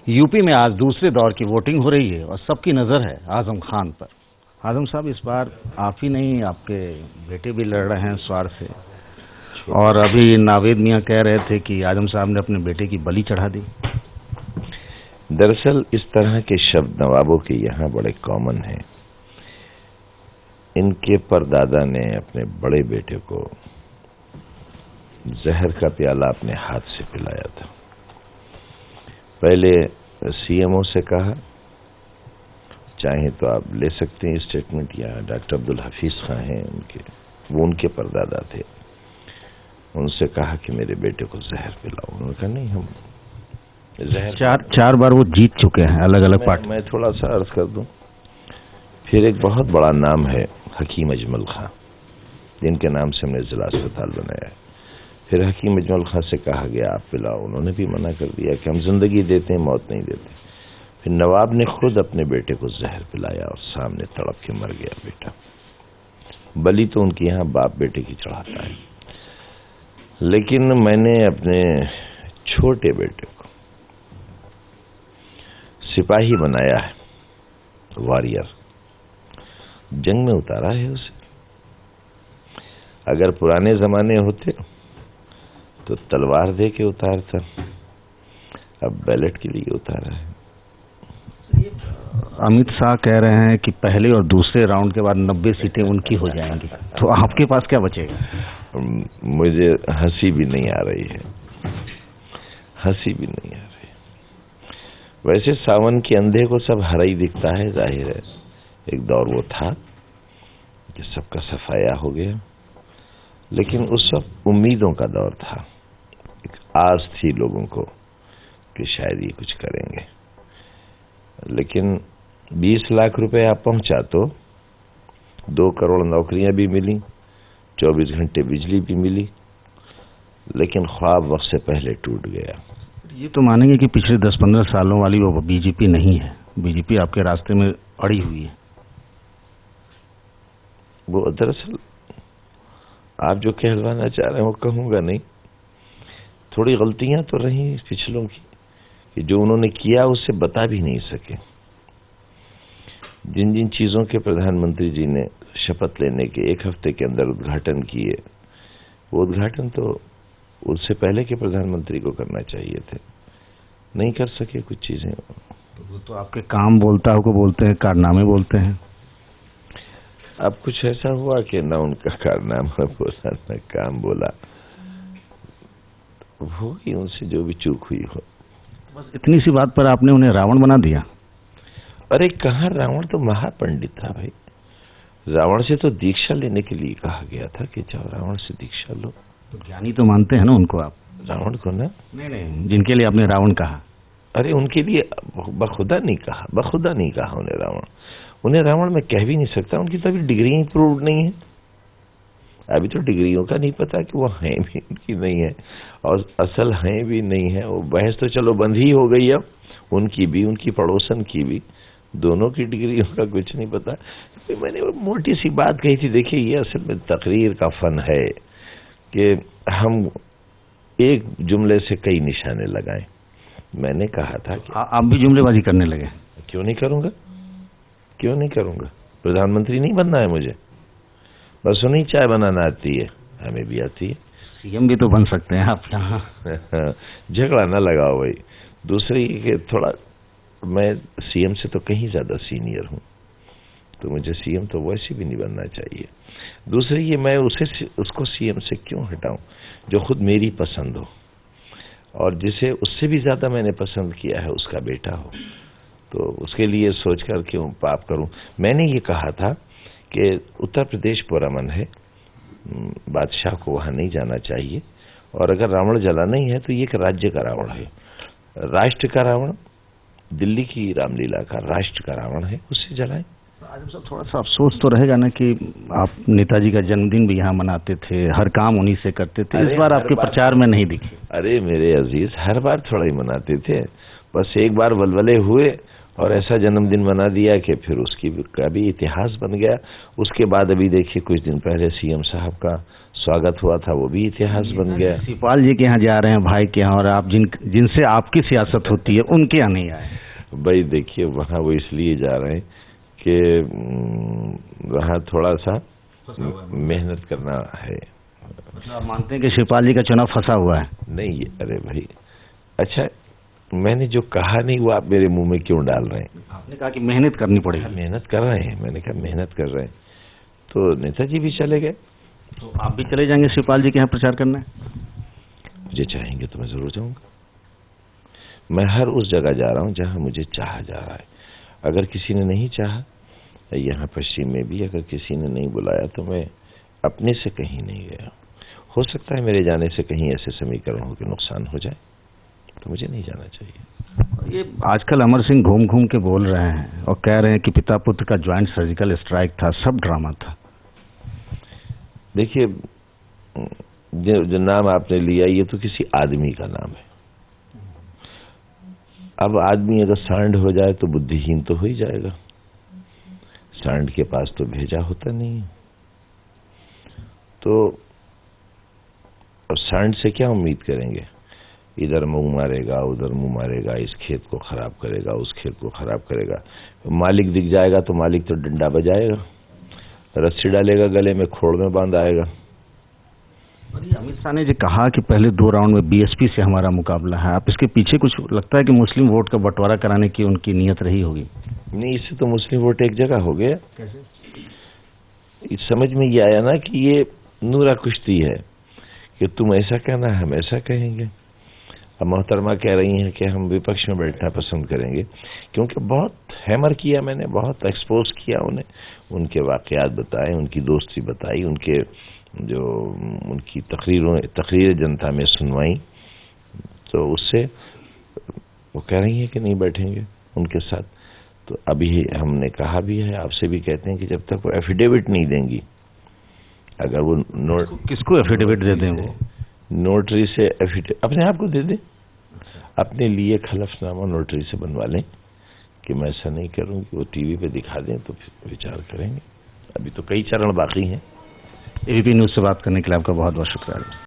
UP में आज दूसरे दौर की वोटिंग हो रही है और सबकी नज़र है आजम खान पर। आजम साहब, इस बार आप ही नहीं, आपके बेटे भी लड़ रहे हैं स्वार से, और अभी नावेद मियाँ कह रहे थे कि आजम साहब ने अपने बेटे की बलि चढ़ा दी। दरअसल इस तरह के शब्द नवाबों के यहाँ बड़े कॉमन हैं। इनके परदादा ने अपने बड़े बेटे को जहर का प्याला अपने हाथ से पिलाया था। पहले सीएमओ से कहा, चाहे तो आप ले सकते हैं स्टेटमेंट, या डॉक्टर अब्दुल हफीज खां हैं वो उनके परदादा थे, उनसे कहा कि मेरे बेटे को जहर पिलाओ। उन्होंने कहा नहीं, हम जहर चार बार वो जीत चुके हैं अलग अलग पार्टी। मैं थोड़ा सा अर्ज कर दूं। फिर एक बहुत बड़ा नाम है हकीम अजमल खां, जिनके नाम से हमने जिला अस्पताल बनाया है। फिर हकीम अजमल खां से कहा गया आप पिलाओ, उन्होंने भी मना कर दिया कि हम जिंदगी देते हैं, मौत नहीं देते। फिर नवाब ने खुद अपने बेटे को जहर पिलाया और सामने तड़प के मर गया बेटा। बलि तो उनके यहाँ बाप बेटे की चढ़ाता है, लेकिन मैंने अपने छोटे बेटे को सिपाही बनाया है, वॉरियर, जंग में उतारा है उसे। अगर पुराने जमाने होते तो तलवार दे के उतारता, अब बैलेट के लिए उतारा है। अमित शाह कह रहे हैं कि पहले और दूसरे राउंड के बाद 90 सीटें उनकी हो जाएंगी, तो आपके पास क्या बचेगा? मुझे हंसी भी नहीं आ रही है, हंसी भी नहीं आ रही। वैसे सावन के अंधे को सब हरा ही दिखता है, जाहिर है। एक दौर वो था कि सबका सफाया हो गया, लेकिन उस वक्त उम्मीदों का दौर था। एक आस थी लोगों को कि शायद ये कुछ करेंगे। लेकिन 20 लाख रुपए आप पहुंचा तो 2 करोड़ नौकरियां भी मिली, 24 घंटे बिजली भी मिली, लेकिन ख्वाब वक्त से पहले टूट गया। ये तो मानेंगे कि पिछले 10-15 सालों वाली वो बीजेपी नहीं है। बीजेपी आपके रास्ते में अड़ी हुई है। वो दरअसल आप जो कहलवाना चाह रहे हैं वो कहूंगा नहीं। थोड़ी गलतियां तो रही पिछलों की कि जो उन्होंने किया उससे बता भी नहीं सके। जिन जिन चीजों के प्रधानमंत्री जी ने शपथ लेने के 1 हफ्ते के अंदर उद्घाटन किए, वो उद्घाटन तो उससे पहले के प्रधानमंत्री को करना चाहिए थे, नहीं कर सके कुछ चीजें। वो तो आपके काम बोलता हो को बोलते हैं, कारनामे बोलते हैं। अब कुछ ऐसा हुआ कि ना उनका कारनामा बोला ना काम बोला, होगी उनसे जो भी चूक हुई हो। बस इतनी सी बात पर आपने उन्हें रावण बना दिया। अरे कहाँ, रावण तो महापंडित था भाई। रावण से तो दीक्षा लेने के लिए कहा गया था कि जाओ रावण से दीक्षा लो। तो ज्ञानी तो मानते हैं ना उनको आप? रावण को ना? नहीं, जिनके लिए आपने रावण कहा। अरे उनके लिए बखुदा नहीं कहा, बखुदा नहीं कहा उन्हें रावण। उन्हें रावण मैं कह भी नहीं सकता, उनकी तो अभी डिग्री प्रूव नहीं है। अभी तो डिग्रियों का नहीं पता कि वो हैं भी उनकी नहीं है, और असल हैं भी नहीं है। वो बहस तो चलो बंद ही हो गई अब, उनकी भी उनकी पड़ोसन की भी, दोनों की डिग्रियों का कुछ नहीं पता। तो मैंने वो मोटी सी बात कही थी, देखिए ये असल में तकरीर का फन है कि हम एक जुमले से कई निशाने लगाएं। मैंने कहा था कि आप भी जुमलेबाजी करने लगे। क्यों नहीं करूंगा, क्यों नहीं करूंगा? प्रधानमंत्री नहीं बनना है मुझे, बस उन्हीं चाय बनाना आती है, हमें भी आती है। सीएम भी तो बन सकते हैं आप यहाँ। झगड़ा ना लगाओ भाई। दूसरी कि थोड़ा मैं सीएम से तो कहीं ज्यादा सीनियर हूं, तो मुझे सीएम तो वैसे भी नहीं बनना चाहिए। दूसरी ये, मैं उसको सीएम से क्यों हटाऊं जो खुद मेरी पसंद हो, और जिसे उससे भी ज्यादा मैंने पसंद किया है उसका बेटा हो, तो उसके लिए सोचकर क्यों पाप करूं। मैंने ये कहा था कि उत्तर प्रदेश पुरअमन है, बादशाह को वहां नहीं जाना चाहिए, और अगर रावण जलाना ही है तो ये एक राज्य का रावण है, राष्ट्र का रावण, दिल्ली की रामलीला का राष्ट्र का रावण है, उससे जलाएं। आजम साहब, थोड़ा सा अफसोस तो रहेगा ना कि आप नेताजी का जन्मदिन भी यहाँ मनाते थे, हर काम उन्हीं से करते थे, इस बार आपके प्रचार में नहीं दिखे। अरे मेरे अजीज, हर बार थोड़ा ही मनाते थे, बस एक बार वलवले हुए और ऐसा जन्मदिन मना दिया कि फिर उसकी का भी इतिहास बन गया। उसके बाद अभी देखिए कुछ दिन पहले सीएम साहब का स्वागत हुआ था, वो भी इतिहास बन गया। शिवपाल जी के यहाँ जा रहे हैं, भाई के यहाँ, और आप जिनसे आपकी सियासत होती है उनके यहाँ नहीं आए। भाई देखिए वहाँ वो इसलिए जा रहे हैं कि वहाँ थोड़ा सा मेहनत करना है। मतलब आप मानते हैं कि शिवपाल जी का चुनाव फंसा हुआ है? नहीं, अरे भाई, अच्छा मैंने जो कहा नहीं वो आप मेरे मुंह में क्यों डाल रहे हैं? आपने कहा कि मेहनत करनी पड़ेगी। मेहनत कर रहे हैं, मैंने कहा मेहनत कर रहे हैं। तो नेताजी भी चले गए, तो आप भी चले जाएंगे शिवपाल जी के यहाँ प्रचार करने? मुझे चाहेंगे तो मैं जरूर जाऊंगा। मैं हर उस जगह जा रहा हूं जहां मुझे चाहा जा रहा है। अगर किसी ने नहीं चाहा, यहाँ पश्चिम में भी अगर किसी ने नहीं बुलाया, तो मैं अपने से कहीं नहीं गया। हो सकता है मेरे जाने से कहीं ऐसे समीकरणों के नुकसान हो जाए, तो मुझे नहीं जाना चाहिए। ये आजकल अमर सिंह घूम घूम के बोल रहे हैं और कह रहे हैं कि पिता पुत्र का ज्वाइंट सर्जिकल स्ट्राइक था, सब ड्रामा था। देखिए, जो नाम आपने लिया ये तो किसी आदमी का नाम है। अब आदमी अगर सांड हो जाए तो बुद्धिहीन तो हो ही जाएगा। सांड के पास तो भेजा होता नहीं है, तो अब सांड से क्या उम्मीद करेंगे? इधर मुंह मारेगा, उधर मुंह मारेगा, इस खेत को खराब करेगा, उस खेत को खराब करेगा। मालिक दिख जाएगा तो मालिक तो डंडा बजाएगा, रस्सी डालेगा गले में, खोड़ में बांध आएगा। अमित शाह ने जो कहा कि पहले 2 राउंड में बीएसपी से हमारा मुकाबला है, आप इसके पीछे कुछ लगता है कि मुस्लिम वोट का बंटवारा कराने की उनकी नीयत रही होगी? नहीं, इससे तो मुस्लिम वोट एक जगह हो गया। कैसे? इस समझ में ये आया ना कि ये नूरा कुश्ती है कि तुम ऐसा कहना, हम ऐसा कहेंगे। अब मोहतरमा कह रही हैं कि हम विपक्ष में बैठना पसंद करेंगे, क्योंकि बहुत हैमर किया मैंने, बहुत एक्सपोज किया उन्हें, उनके वाकयात बताए, उनकी दोस्ती बताई, उनके जो उनकी तकरीर जनता में सुनवाई, तो उससे वो कह रही हैं कि नहीं बैठेंगे उनके साथ। तो अभी हमने कहा भी है, आपसे भी कहते हैं कि जब तक वो एफिडेविट नहीं देंगी, अगर वो किसको एफिडेविट दे दें? वो नोटरी से अपने आप को दे दें, अपने लिए खलफनामा नोटरी से बनवा लें कि मैं ऐसा नहीं करूंगी, वो टीवी पे दिखा दें, तो फिर विचार करेंगे। अभी तो कई चरण बाकी हैं। एबीपी न्यूज़ से बात करने के लिए आपका बहुत बहुत शुक्रिया।